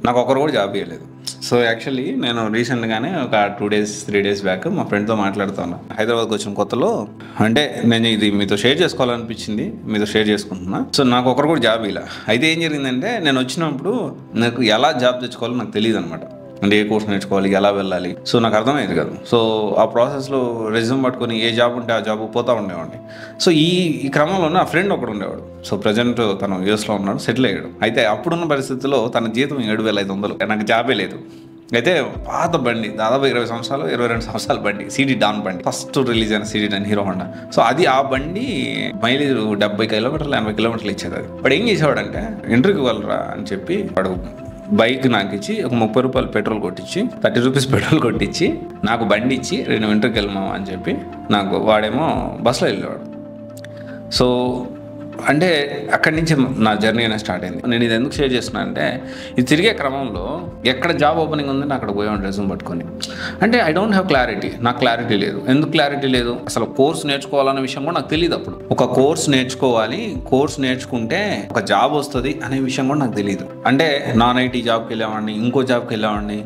నాకు ఒకరు కూడా జాబ్ ఇవ్వలేదు. సో యాక్చువల్లీ నేను రీసెంట్గానే ఒక 2 days 3 days బ్యాక్ మా ఫ్రెండ్తో మాట్లాడుతాను. హైదరాబాద్కి వచ్చిన కొత్తలో అంటే నేను ఇది మీతో షేర్ చేసుకోవాలనిపించింది, మీతో షేర్ చేసుకుంటున్నా. సో నాకు ఒకరు కూడా జాబ్ ఇలా. అయితే ఏం జరిగిందంటే నేను వచ్చినప్పుడు నాకు ఎలా జాబ్ తెచ్చుకోవాలో నాకు తెలియదు అనమాట. అంటే ఏ కోర్స్ నేర్చుకోవాలి, ఎలా వెళ్ళాలి, సో నాకు అర్థమయ్యేది కాదు. సో ఆ ప్రాసెస్లో రెజ్యూమ్ పట్టుకొని ఏ జాబ్ ఉంటే ఆ జాబ్ పోతూ ఉండేవాడిని. సో ఈ క్రమంలో నా ఫ్రెండ్ ఒకడు ఉండేవాడు. సో ప్రజెంట్ తను యూఎస్లో ఉన్నాడు, సెటిల్ అయ్యాడు. అయితే అప్పుడున్న పరిస్థితుల్లో తన జీతం 7,500. నాకు జాబే లేదు. అయితే పాత బండి, దాదాపు 20 సంవత్సరాలు 22 సంవత్సరాల బండి, సిడి డాన్ బండి, ఫస్ట్ రిలీజ్ అయిన CD Dawn Hero Honda. So అది ఆ బండి మైలేజ్ 70 కిలోమీటర్లు 80 కిలోమీటర్లు ఇచ్చేది. అది వాడు ఏం చేసేవాడంటే ఇంటర్వ్యూకి వెళ్ళరా అని చెప్పి వాడు బైక్ నాకు ఇచ్చి ఒక 30 రూపాయలు పెట్రోల్ కొట్టించి 30 రూపీస్ పెట్రోల్ కొట్టించి నాకు బండి ఇచ్చి నేను ఇంటర్కి వెళ్ళమావా అని చెప్పి నాకు వాడేమో బస్సులో వెళ్ళేవాడు. సో అంటే అక్కడి నుంచి నా జర్నీ అనేది స్టార్ట్ అయింది. నేను ఇది ఎందుకు షేర్ చేస్తున్నాను అంటే ఇది తిరిగే క్రమంలో ఎక్కడ జాబ్ ఓపెనింగ్ ఉందని అక్కడ పోయాను రెజ్యూమ్ పట్టుకొని. అంటే ఐ డోంట్ హ్యావ్ క్లారిటీ, నాకు క్లారిటీ లేదు. ఎందుకు క్లారిటీ లేదు, అసలు కోర్స్ నేర్చుకోవాలనే విషయం కూడా నాకు తెలియదు. అప్పుడు ఒక కోర్స్ నేర్చుకోవాలి, కోర్స్ నేర్చుకుంటే ఒక జాబ్ వస్తుంది అనే విషయం కూడా నాకు తెలియదు. అంటే నాన్ ఐటీ జాబ్కి వెళ్ళేవాడిని, ఇంకో జాబ్కి వెళ్ళేవాడిని,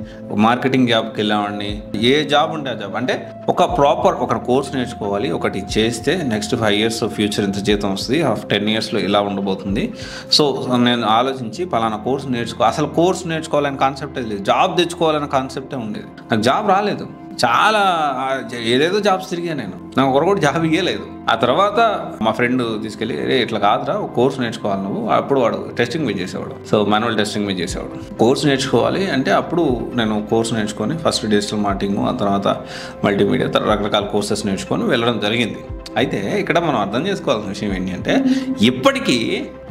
మార్కెటింగ్ జాబ్కి వెళ్ళేవాడిని, ఏ జాబ్ ఉంటే ఆ జాబ్. అంటే ఒక ప్రాపర్ ఒక కోర్స్ నేర్చుకోవాలి, ఒకటి చేస్తే నెక్స్ట్ 5 years ఫ్యూచర్ ఇంత జీతం వస్తుంది, 10 yearsలో ఇలా ఉండబోతుంది. సో నేను ఆలోచించి పలానా కోర్స్ అసలు కోర్స్ నేర్చుకోవాలనే కాన్సెప్టే లేదు, జాబ్ తెచ్చుకోవాలనే కాన్సెప్టే ఉండేది. నాకు జాబ్ రాలేదు, చాలా ఏదేదో జాబ్స్ తిరిగా నేను, నాకు ఒకరు కూడా జాబ్ ఇవ్వలేదు. ఆ తర్వాత మా ఫ్రెండ్ తీసుకెళ్ళి ఇట్లా కాదురా ఒక కోర్స్ నేర్చుకోవాలి నువ్వు. అప్పుడు వాడు టెస్టింగ్ మీద చేసేవాడు, సో మాన్యువల్ టెస్టింగ్ మీద చేసేవాడు. కోర్స్ నేర్చుకోవాలి అంటే అప్పుడు నేను కోర్స్ నేర్చుకొని ఫస్ట్ డిజిటల్ మార్కెటింగ్, ఆ తర్వాత మల్టీమీడియా, రకరకాల కోర్సెస్ నేర్చుకొని వెళ్ళడం జరిగింది. అయితే ఇక్కడ మనం అర్థం చేసుకోవాల్సిన విషయం ఏంటంటే ఇప్పటికీ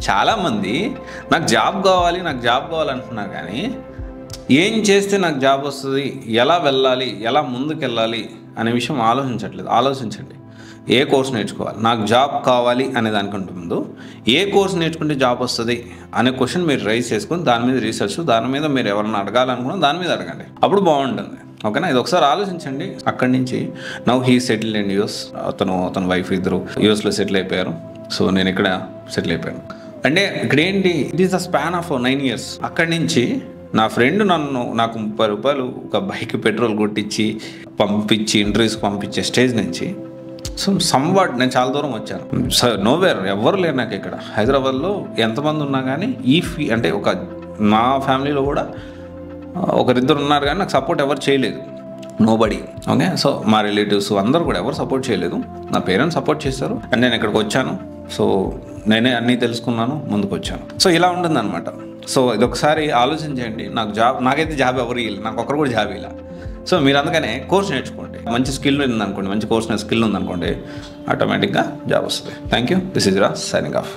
చాలామంది నాకు జాబ్ కావాలంటున్నారు, కానీ ఏం చేస్తే నాకు జాబ్ వస్తుంది, ఎలా వెళ్ళాలి, ఎలా ముందుకెళ్ళాలి అనే విషయం ఆలోచించట్లేదు. ఆలోచించండి, ఏ కోర్స్ నేర్చుకోవాలి, నాకు జాబ్ కావాలి అనే దానికంటే ముందు ఏ కోర్స్ నేర్చుకుంటే జాబ్ వస్తుంది అనే క్వశ్చన్ మీరు రైజ్ చేసుకుని దాని మీద రీసెర్చ్, దాని మీద మీరు ఎవరైనా అడగాలనుకున్నా దాని మీద అడగండి, అప్పుడు బాగుంటుంది. ఓకేనా, ఇది ఒకసారి ఆలోచించండి. అక్కడి నుంచి now he settle in US, అతను వైఫ్ ఇద్దరు యూఎస్లో సెటిల్ అయిపోయారు. సో నేను ఇక్కడ సెటిల్ అయిపోయాను. అంటే ఇక్కడ ఏంటి, it is the span of 9 years. అక్కడి నుంచి నా ఫ్రెండ్ నాకు 30 రూపాయలు ఒక బైక్ పెట్రోల్ కొట్టించి పంపించి ఇంటర్వ్యూస్కి పంపించే స్టేజ్ నుంచి సో సంవాట్ నేను చాలా దూరం వచ్చాను. నోవేర్ ఎవరు లేరు నాకు ఇక్కడ హైదరాబాద్లో. ఎంతమంది ఉన్నా కానీ అంటే నా ఫ్యామిలీలో కూడా ఒకరిద్దరు ఉన్నారు, కానీ నాకు సపోర్ట్ ఎవరు చేయలేదు, నోబడీ. ఓకే, సో మా రిలేటివ్స్ అందరూ కూడా ఎవరు సపోర్ట్ చేయలేదు. నా పేరెంట్స్ సపోర్ట్ చేస్తారు అండ్ నేను ఇక్కడికి వచ్చాను. సో నేనే అన్నీ తెలుసుకున్నాను, ముందుకు వచ్చాను. సో ఇలా ఉంటుందన్నమాట. సో ఇదొకసారి ఆలోచించండి. నాకైతే జాబ్ ఎవరు ఇవ్వలేదు, నాకు ఒకరు కూడా జాబ్ ఇలా. సో మీరు అందుకనే కోర్స్ నేర్చుకోండి, మంచి స్కిల్ ఉందనుకోండి, మంచి కోర్స్ స్కిల్ ఉందనుకోండి, ఆటోమేటిక్గా జాబ్ వస్తుంది. Thank you. This is Raj signing off.